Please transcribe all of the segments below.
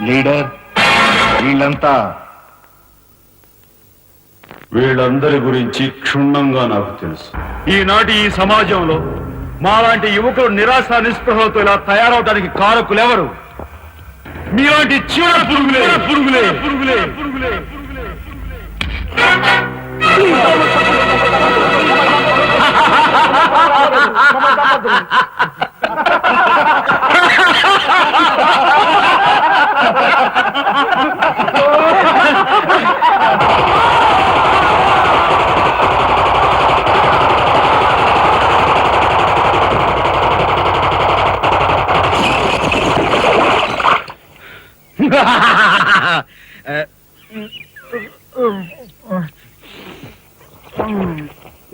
Leader, వీళ్ళందరి గురించి క్షుణ్ణంగా నాకు తెలుసు. ఈనాటి ఈ సమాజంలో మాలాంటి యువకులు నిరాశ నిస్పృహలతో ఇలా తయారవడానికి కారకులెవరు? మీలాంటి చీడ పురుగులే పురుగులే పురుగులే పురుగులే.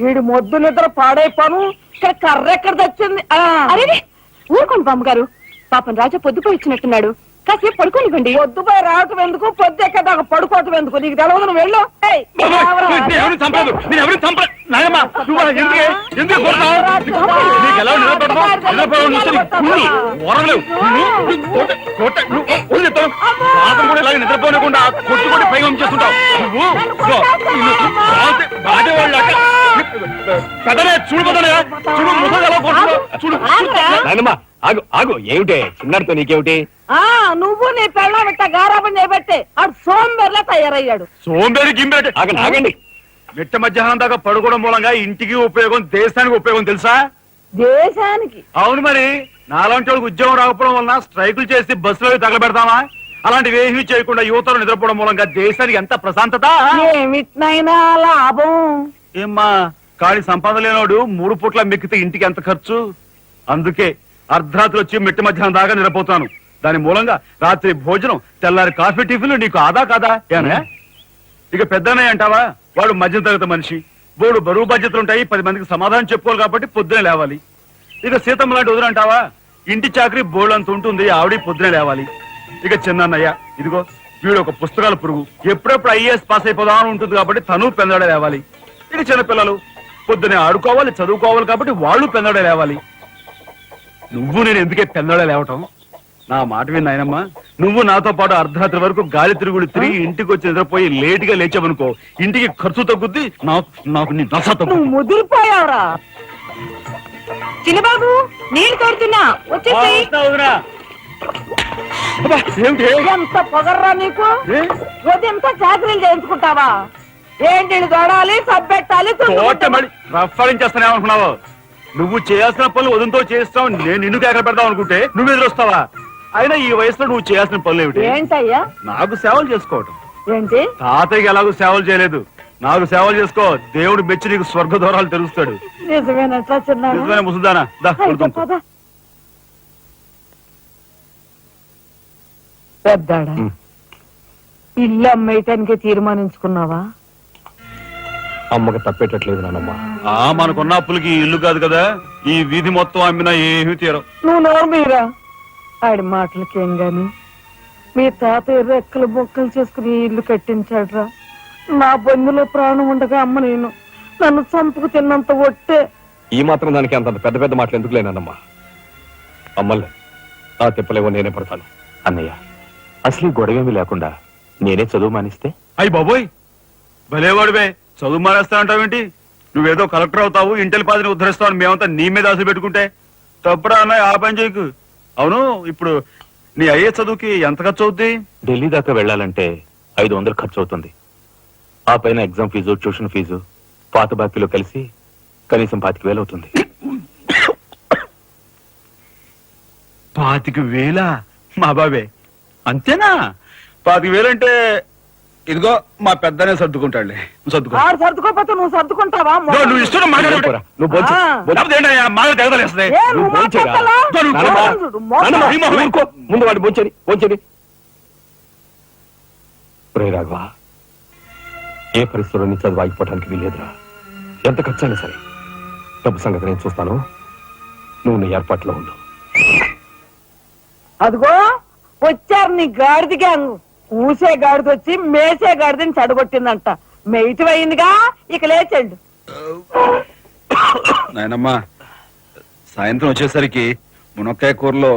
వీడి మొద్దు నిద్ర పాడైపోను. ఇక్కడ కర్ర ఎక్కడ తెచ్చింది? అరే ఊరుకోండి బామ్మగారు, పాపం రాజా పొద్దుపోయి ఇచ్చినట్టున్నాడు, కాసేపు పడుకోనివ్వండి. పొద్దుపోయి రావటం ఎందుకు, పొద్దు ఎక్కదాకా పడుకోవటం ఎందుకు? నీకు తెలవదు, నువ్వు వెళ్ళు. నిద్రపోనకుండా కొట్టుకొని పైగా చేస్తుంటావు ఆగు ఆగు, ఏమిటే చిన్నారితో నీకేమిటి? నువ్వు నీ పెళ్ళ పెట్ట గారాబం చేయబట్టే ఆడు సోంబేర్లా తయారయ్యాడు. సోంబేరి గింబేటి ఆగండి. మిట్ట మధ్యాహ్నం దాకా పడుకోవడం మూలంగా ఇంటికి ఉపయోగం, దేశానికి ఉపయోగం తెలుసా? దేశానికి? అవును మరి. నాలాంటి వాళ్ళకి ఉద్యోగం రాకపోవడం వలన స్ట్రైకులు చేసి బస్సులో తగలబెడతామా? అలాంటివి ఏమీ చేయకుండా యువతలు నిద్రపోవడం మూలంగా దేశానికి ఎంత ప్రశాంతత. ఏమిటినైనా లాభం. ఏమ్మా, కాళీ సంపాదన లేనోడు 3 పూట్ల మెక్కితే ఇంటికి ఎంత ఖర్చు? అందుకే అర్ధరాత్రి వచ్చి మిట్ట మధ్యాహ్నం దాకా నిద్రపోతాను. దాని మూలంగా రాత్రి భోజనం, తెల్లారి కాఫీ, టిఫిన్లు నీకు ఆదా కాదా? ఏనా ఇక పెద్దన్నయ్య అంటావా? వాడు మధ్య తరగతి మనిషి, బోడు బరువు బాధ్యతలుంటాయి, 10 మందికి సమాధానం చెప్పుకోవాలి కాబట్టి పొద్దునే లేవాలి. ఇక సీతమ్మ లాంటి వదులంటావా? ఇంటి చాకరీ బోర్డు అంత ఉంటుంది, ఆవిడ పొద్దునే లేవాలి. ఇక చిన్నన్నయ్య, ఇదిగో వీడు ఒక పుస్తకాల పురుగు, ఎప్పుడెప్పుడు ఐఏఎస్ పాస్ అయిపోదామని ఉంటుంది కాబట్టి తను పెందడే లేవాలి. ఇక చిన్నపిల్లలు పొద్దునే ఆడుకోవాలి, చదువుకోవాలి కాబట్టి వాళ్ళు పెందడే లేవాలి. నువ్వు నేను ఎందుకే పెందడే లేవటం? నా మాట విన్నాయనమ్మా, నువ్వు నాతో పాటు అర్ధరాత్రి వరకు గాలి తిరుగుడు తిరిగి ఇంటికి వచ్చి నిద్రపోయి లేట్ గా లేచావనుకో, ఇంటికి ఖర్చు తగ్గుద్ది, నాకు నీ దశ తగ్గుద్ది. ముదిరిపోయావురా చిన్నబాబు, నీళ్ళు తోడుతున్నా వచ్చేసి. ఎంత పొగర్రా నీకు? ఉదయంత చాకరీలు చేయించుకుంటావా? ఏంటి దొడాలి, సబ్బెట్టాలి, రఫాలించేస్తానేమనుకున్నావు? నువ్వు చేయాల్సిన పనులు ఉదయంతో చేస్తావు, నేను నిన్ను కేకలు పెడతావు అనుకుంటే నువ్వు ఎదురొస్తావా? అయినా ఈ వయసులో నువ్వు చేయాల్సిన పనులు ఏమిటి? ఏంటయ్యా? నాకు సేవలు చేసుకోవటం. ఏంటి? తాతయ్యకి ఎలాగో సేవలు చేయలేదు, నాకు సేవలు చేసుకో. దేవుడు మెచ్చి నీకు స్వర్గ దూరాలు తెలుస్తాడు. నిజమేనట్లా చిన్న ముసుదానా? పెద్దాడా, ఇల్లు అమ్మేయటానికి తీర్మానించుకున్నావా? అమ్మకి తప్పేటట్లేదు నానమ్మా. మనకున్న అప్పులకి ఇల్లు కాదు కదా, ఈ వీధి మొత్తం అమ్మినా ఏమీ తీరం. నువ్వు నోరు మీరా? ఆడి మాటలకేం గాని మీ తాతయ్య రెక్కలు బొక్కలు చేసుకుని ఇల్లు కట్టించాడ్రా. నా బొందులో ప్రాణం ఉండగా అమ్మ నేను నన్ను చంపుకు తిన్నంత ఒట్టే. ఈ మాత్రం దానికి అంత పెద్ద పెద్ద మాటలు ఎందుకు లేనమ్మా? అమ్మలే ఆ తిప్పలేవో నేనే పడతాను. అన్నయ్య, అసలు గొడవేమీ లేకుండా నేనే చదువు మానిస్తే? అయ్యి బాబోయ్, భలేవాడివే. చదువు మానేస్తానంటావేంటి? నువ్వేదో కలెక్టర్ అవుతావు, ఇంటెల్ పాదిని ఉద్ధరిస్తావు, మేమంతా నీ మీద ఆశ పెట్టుకుంటే తప్పుడా అన్నయ్య? ఆ పని చేయకు. అవును, ఇప్పుడు నీ అయ్యే చదువుకి ఎంత ఖర్చు అవుద్ది? ఢిల్లీ దాకా వెళ్ళాలంటే 500 ఖర్చు అవుతుంది. ఆ పైన ఎగ్జామ్ ఫీజు, ట్యూషన్ ఫీజు, పాత బాకీలో కలిసి కనీసం 25,000 అవుతుంది. 25,000? మా బాబే అంతేనా? 25,000 అంటే ఇదిగో మా పెద్దనే సర్దుకుంటాడులే. సర్దుకోపోతే నువ్వు సర్దుకుంటావా? నువ్వు ఇష్టం ముందు వాడు బొంచని బొంచని. రాఘవ, ఏ పరిస్థితుల్లో నీ చదువు ఆగిపోవడానికి వీల్లేదురా. ఎంత ఖర్చైనా సరే డబ్బు సంగతి నేను చూస్తాను, నువ్వు నీ ఏర్పాట్లో ఉండు. అదిగో వచ్చారు నీ గాడిద గ్యాంగ్. ఊసే గాడిద వచ్చి మేసే గాడిదని చెడగొట్టిందంట. మెయిటి అయిందిగా, ఇక లేచండు. నాయనమ్మా, సాయంత్రం వచ్చేసరికి మునక్కాయ కూరలో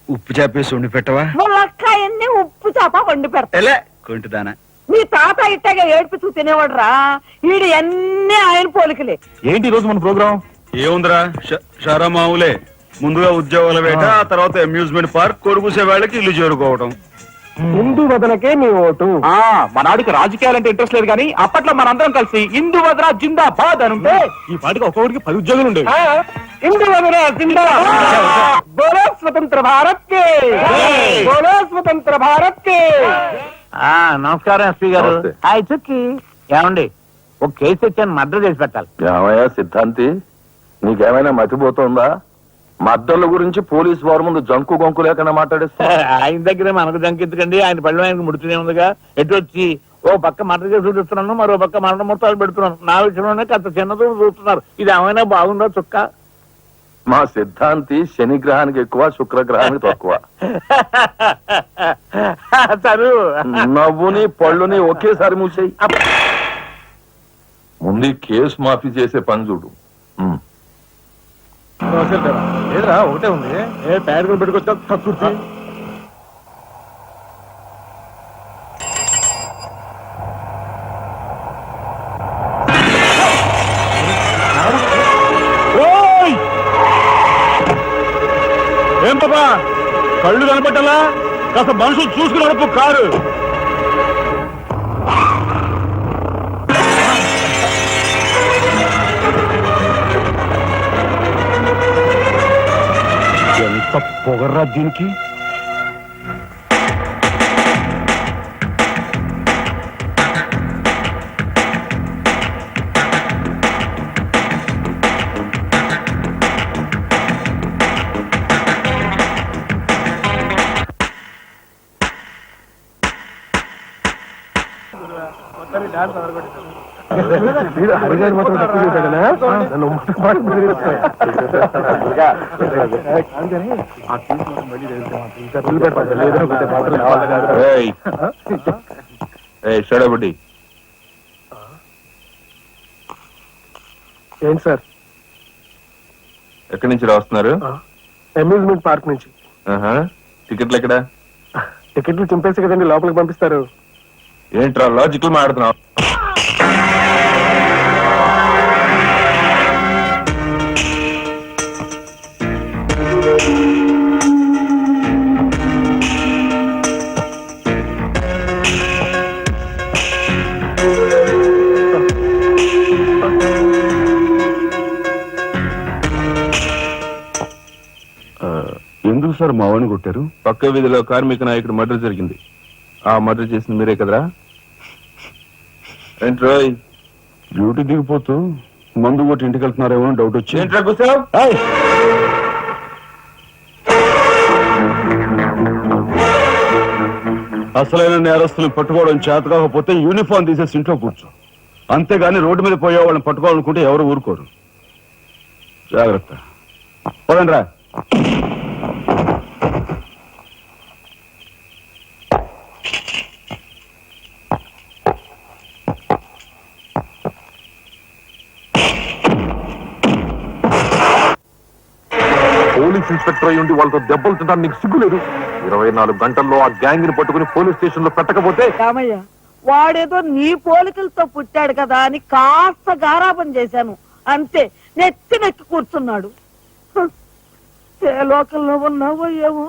ఉప్పు చేపేసి ఉండి పెట్టవా? మునక్కాయ పొద్దున్నే ఉప్పు చేప వండి పెడతా ఎలే కొంటిదానా. మీ తాత ఇట్టగా ఏడ్పిస్తూ తినేవాడు రా. ఈడు అన్ని ఆయన పోలికలే. ఏంటి ఈ రోజు మన ప్రోగ్రామ్? ఏముందిరా షరా మామూలే. ముందుగా ఉద్యోగాల వేట, ఆ తర్వాత అమ్యూజ్మెంట్ పార్క్, కొడుకుసే వాళ్ళకి ఇల్లు చేరుకోవడం. హిందూ వదలకే మీ ఓటు. మన ఆడికి రాజకీయాలంటే ఇంట్రెస్ట్ లేదు కానీ అప్పట్లో మనందరం కలిసి హిందూ వదన జిందాబాద్ అని ఉంటే ఈ పాటికి ఒక్కొక్కడికి 10 ఉద్యోగులు ఉండేవి. హిందూ వదల జిందాబాద్. బోలో స్వతంత్ర భారత్ కే, బోలో స్వతంత్ర భారత్ కే. నమస్కారం ఎస్పీ గారు. నమస్తే. హాయ్ చుక్కి. ఏమండి ఒక కేసు తెచ్చాను, మర్డర్ చేసి పెట్టాలి. ఏమయ్యా సిద్ధాంతి, నీకేమైనా మతిపోతుందా? మద్దళ్ళ గురించి పోలీసు వారి ముందు జంకు గొంకు లేకుండా మాట్లాడేస్తా. ఆయన దగ్గర మనకు జంకెత్తుకండి, ఆయన పళ్ళు ఆయనకు ముడుతూనే ఉందిగా. ఎటు వచ్చి ఓ పక్క మర్డర్ చేసి చూస్తున్నాను, మరో పక్క మరణ మొత్తాలు పెడుతున్నాను. నా విషయంలోనే కాస్త చిన్నదో చూస్తున్నారు. ఇది ఏమైనా బాగుందో చుక్క? మా సిద్ధాంతి శనిగ్రహానికి ఎక్కువ, శుక్రగ్రహానికి తక్కువ. సరు నవ్వుని పళ్ళుని ఒకేసారి మూసేయి. ముందు ఈ కేసు మాఫీ చేసే పని చూడు. ఏరా ఒకటే ఉంది. ఏ ప్యాడ్ పెట్టుకొచ్చా కక్కుర్తి. ఏం బాబా కళ్ళు కనపట్టాలా? కాస్త మనుషులు చూసుకుని నడుపు కారు. ఎంత పొగర్రా దీనికి. హరిగారి మాత్రం తక్కువ చేశాడనా? నన్ను మాట షడబుడ్డి ఏంటి సార్? ఎక్కడి నుంచి రాస్తున్నారు? అమ్యూజ్మెంట్ పార్క్ నుంచి. టికెట్లు ఎక్కడ? టికెట్లు చింపేసి కదండి లోపలికి పంపిస్తారు. ఏంట్రా లాజికల్ మాట్లాడుతున్నావు? ఎందుకు సార్ మా వాడిని కొట్టారు? పక్క వీధిలో కార్మిక నాయకుడు మర్డర్ జరిగింది. ఆ మర్డర్ చేసింది మీరే కదరా? ఏంట్రోయ్ డ్యూటీ దిగిపోతూ మందు కొట్టి ఇంటికి వెళ్తున్నారేమో అని డౌట్ వచ్చి. ఏంట్రా కూర్చో. అసలైన నేరస్తులు పట్టుకోవడం చేత కాకపోతే యూనిఫామ్ తీసేసి ఇంట్లో కూర్చో. అంతేగాని రోడ్డు మీద పోయే వాళ్ళని పట్టుకోవాలనుకుంటే ఎవరు ఊరుకోరు. జాగ్రత్త. పోదండి రా. పోలీస్ ఇన్స్పెక్టర్ అయి ఉండి వాళ్ళతో దెబ్బలు తింటాను నీకు సిగ్గులేదు? 24 గంటల్లో ఆ గ్యాంగ్ ని పట్టుకుని పోలీస్ స్టేషన్ లో పెట్టకపోతే? రామయ్య, వాడేదో నీ పోలికలతో పుట్టాడు కదా అని కాస్త గారాబం చేశాను అంతే. నెత్తి నెక్కి కూర్చున్నాడు. ఏ లోకల్లో ఉన్నావో ఏమో.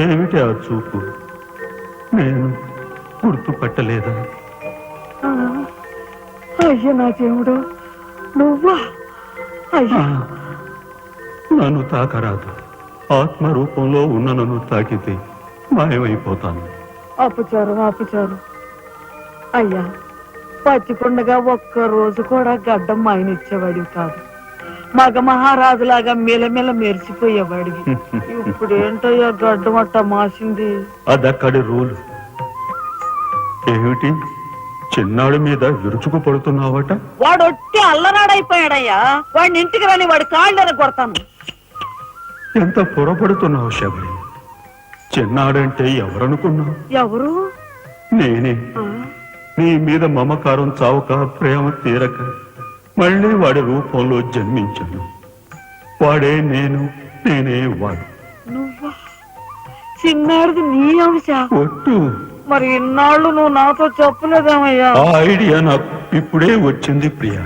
ఏమిటి ఆ చూపు? నేను గుర్తుపట్టలేదా? అయ్యా నా దేవుడు, నువ్వా? అయ్యా నన్ను తాకరాదు. ఆత్మ రూపంలో ఉన్న నన్ను తాకితే మాయమైపోతాను. అపచారం అపచారం. అయ్యా పచ్చికొండగా ఒక్క రోజు కూడా గడ్డం మాయనిచ్చేవాడివి కాదు. మగ మహారాజులాగా మెలమెల మెరిసిపోయేవాడివి. ఇప్పుడు ఏంటయ్యా గడ్డం అట్ట మాసింది? అదక్కడి రూలు. ఏమిటి చిన్నాడి మీద విరుచుకు పడుతున్నావట. వాడు ఒట్టి అల్లరాడైపోయాడయ్యా. వాడిని ఇంటికి రాని వాడి కాళ్ళని కొడతాను. ఎంత పొరపడుతున్నావు శబరి. చిన్నాడంటే ఎవరనుకున్నావు? ఎవరు? నేనే. నీ మీద మమకారం చావక, ప్రేమ తీరక మళ్ళీ వాడి రూపంలో జన్మించాను. వాడే నేను, నేనే వాడు. నువ్వా? చిన్నాడిది నీ అంశ? ఒట్టు. మరి ఇన్నాళ్ళు నువ్వు నాతో చెప్పలేదేమయ్యా? ఆ ఐడియా నాకు ఇప్పుడే వచ్చింది ప్రియా.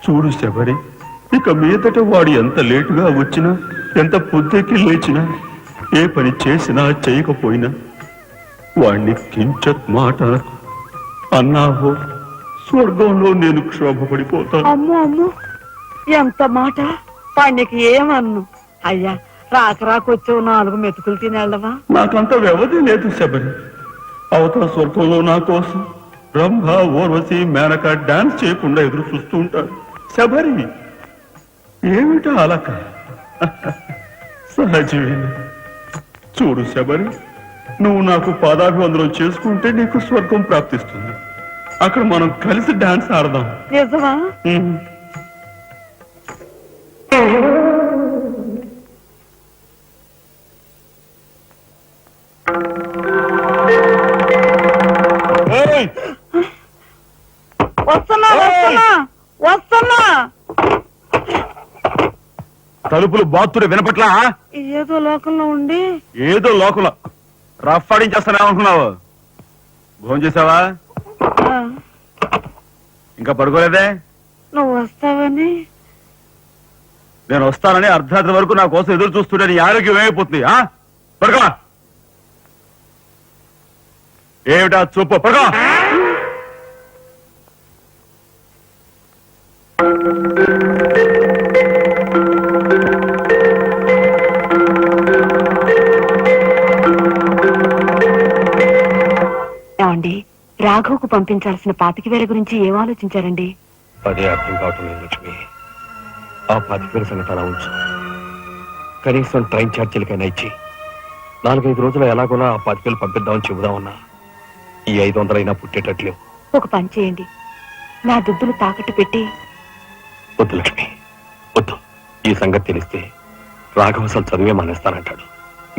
చూడు శబరి, ఇక మీదట వాడు ఎంత లేటుగా వచ్చినా, ఎంత పొద్దుకి లేచినా, ఏ పని చేసినా చేయకపోయినా వాణ్ణి కించత్ మాట అన్నావో స్వర్గంలో నేను క్షోభపడిపోతాను. అమ్మో అమ్మో, ఎంత మాట! వాడికి ఏమన్ను? అయ్యా, రాకొచ్చావు 4 మెతుకులు తినేళ్ళవా? నాకంత వ్యవధి లేదు శబరి. అవతల స్వర్గంలో నా కోసం రంభ, ఊర్వశి, మేనక డాన్స్ చేయకుండా ఎదురు చూస్తూ ఉంటారు. శబరి, ఏమిటా అలక? సహజమైన. చూడు శబరి, నువ్వు నాకు పాదాభివందనం చేసుకుంటే నీకు స్వర్గం ప్రాప్తిస్తుంది. అక్కడ మనం కలిసి డాన్స్ ఆడదాం. నిజమా? వస్తున్నా వస్తున్నా వస్తున్నా. తలుపులు బాత్తుడు వినపట్లా? ఏదో లోకంలో ఉండి ఏదో లోకంలో రఫ్ ఆడించేస్తానేమనుకున్నావు? భోజనం చేసావా? ఆ, ఇంకా పడుకోలేదే? నువ్వు వస్తావని. నేను వస్తానని అర్ధరాత్రి వరకు నా కోసం ఎదురు చూస్తుంటే నీ ఆరోగ్యం ఏమైపోతుంది? పడుకో. ఏమిటా చూపు? పడుకో. ఏమండి, రాఘవ్కు పంపించాల్సిన 25,000 గురించి ఏం ఆలోచించారండి? అదే అర్థం కావటం లేదు లక్ష్మి. ఆ 25,000 సంగతి అలా ఉంచు. కనీసం ట్రైన్ ఛార్జీలకైనా ఇచ్చి 4-5 రోజులు ఎలాగోలా ఆ 25,000 పంపిద్దామని చెబుదామన్నా ఈ 500 అయినా పుట్టేటట్లేవు. ఒక పని చేయండి, నా దుద్దులు తాకట్టు పెట్టి. వద్దు లక్ష్మి, వద్దు. ఈ సంగతి తెలిస్తే రాఘవ అసలు చదివే మానేస్తానంటాడు.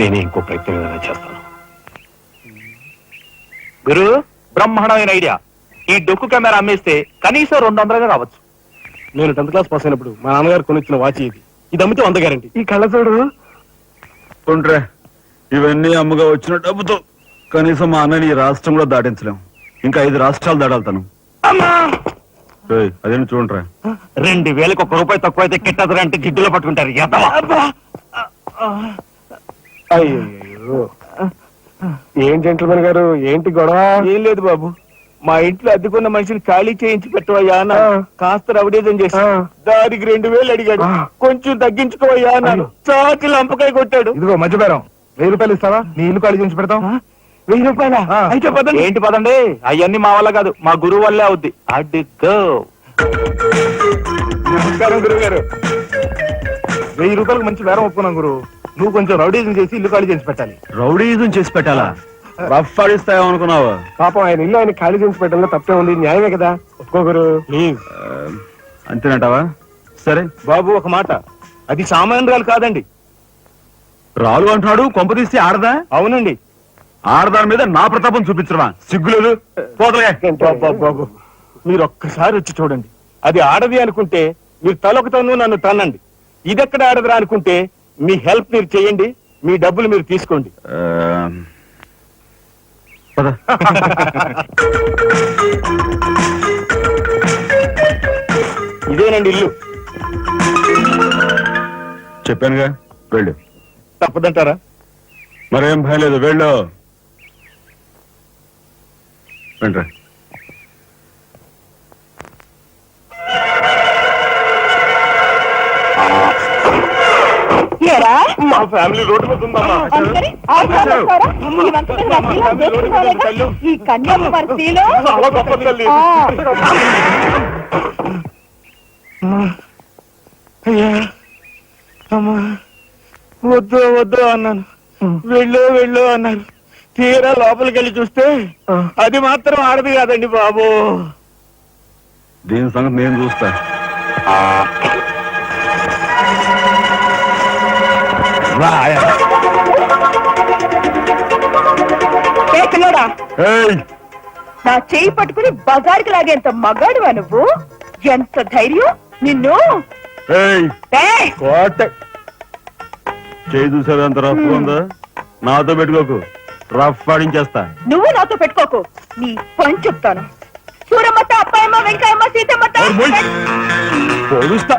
నేనే ఇంకో ప్రయత్నం ఏదైనా చేస్తాను. గురు, బ్రహ్మాండమైన ఐడియా. ఈ డొక్కు కెమెరా అమ్మేస్తే కనీసం 200గా రావచ్చు. నేను 10th క్లాస్ పాస్ అయినప్పుడు మా నాన్నగారు కొనిచ్చిన వాచ్ ఇది. ఇది అమ్మితే 100 గ్యారంటీ. ఈ కళ్ళ చూడు. ఉంట్రే, ఇవన్నీ అమ్మగా వచ్చిన డబ్బుతో కనీసం మా అన్నని ఈ రాష్ట్రంలో దాటించలేం. ఇంకా 5 రాష్ట్రాలు దాడాలతాను. అదేంటి చూడండిరా. 2,000కి 1 రూపాయి తక్కువ అయితే కిట్టదురా అంటే జిడ్డులో పట్టుకుంటారు. అయ్యో, ఏం జెంట్లమెన్ గారు, ఏంటి గొడవ? ఏం లేదు బాబు, మా ఇంట్లో అద్దెకున్న మనిషిని ఖాళీ చేయించి పెట్టవయ్యా అన్న. కాస్త రవిడేజం చేసి దానికి 2,000 అడిగాడు. కొంచెం తగ్గించుకోవయ్యా అన్నాను. చాకి లంపకాయ కొట్టాడు. ఇదిగో మధ్యపేరం, 1000 రూపాయలు ఇస్తావా? నీ ఇల్లు ఖాళీ చేయించి పెడతాం. 1000 రూపాయలా? అయితే పదండి. ఏంటి పదండి, అవన్నీ మా వల్ల కాదు, మా గురువు వల్లే అవుద్ది. అడ్డుగో. నమస్కారం గురువు గారు. 1000 రూపాయలకు మంచి బేరం ఒప్పుకున్నాం గురువు. నువ్వు కొంచెం రౌడీజం చేసి ఇల్లు ఖాళీ చేసి పెట్టాలి. రౌడీజం చేసి పెట్టాలా? రఫ్ ఆడిస్తాయో అనుకున్నావా? పాపం ఆయన ఇల్లు ఆయన ఖాళీ చేయించి పెట్టడంలో తప్పే ఉంది. న్యాయమే కదా, ఒప్పుకోగరు. ప్లీజ్. అంతేనంటావా? సరే బాబు, ఒక మాట, అది సామాన్యురాలు కాదండి. రాలు అంటున్నాడు. కొంప తీసి ఆడదా? అవునండి. ఆడదాని మీద నా ప్రతాపం చూపించడమా? సిగ్గులేదు. పోతలే. బాబు, మీరు ఒక్కసారి వచ్చి చూడండి. అది ఆడది అనుకుంటే మీరు తలొకతోనూ నన్ను తన్నండి. ఇదెక్కడ ఆడదురా అనుకుంటే మీ హెల్ప్ మీరు చేయండి, మీ డబ్బులు మీరు తీసుకోండి. పద. ఇదేనండి ఇల్లు. చెప్పానుగా, వెళ్ళు. తప్పదంటారా? మరేం భయం లేదు, వెళ్ళు. వెంట్రా. మా ఫ్యామిలీ రోడ్డు మీద ఉందమ్మా. ఈ కన్యాకుమారిలో చాలా గొప్ప తల్లి. అయ్యా, అమ్మా, వద్దు వద్దు అన్నాను. వెళ్ళు వెళ్ళు అన్నారు. తీరా లోపలికి వెళ్ళి చూస్తే అది మాత్రం ఆడది కాదండి బాబు. దీని సంగతి నేను చూస్తా. పిల్లడా, ఏయ్, నా చేయి పట్టుకుని బజార్కి లాగేంత మగాడువా నువ్వు? ఎంత ధైర్యం నిన్ను! ఏయ్, ఏయ్! కోట చేయి చూసావు ఎంత రఫ్ ఉందో. నాతో పెట్టుకోకు, రఫ్ ఆడించేస్తా. నువ్వు నాతో పెట్టుకోకు, నీ పని చెప్తాను. సూరమ్మత, అప్పాయమ్మ, వెంకాయమ్మ, సీతమ్మత. పొడుస్తా.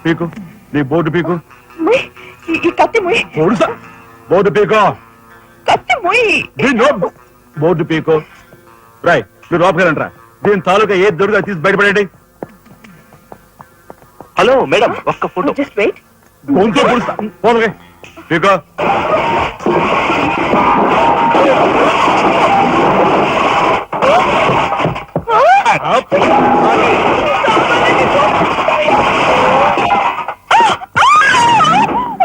పీకు, నీ బోర్డు పీకు. ముయ్, ఈ కత్తి ముయ్, పొడుస్తా. బోర్డు పీకో. కత్తి ముయ్. బోర్డు పీకో. రాయ్, మీరు లోపలిరంట్రా. దీని తాలూకా ఏది దొరుకుతా తీసి బయటపడండి. హలో మేడం, ఒక్క ఫోటో. Just wait. గొంతు పొడుస్తా. పోలకే పీకో. ఆ!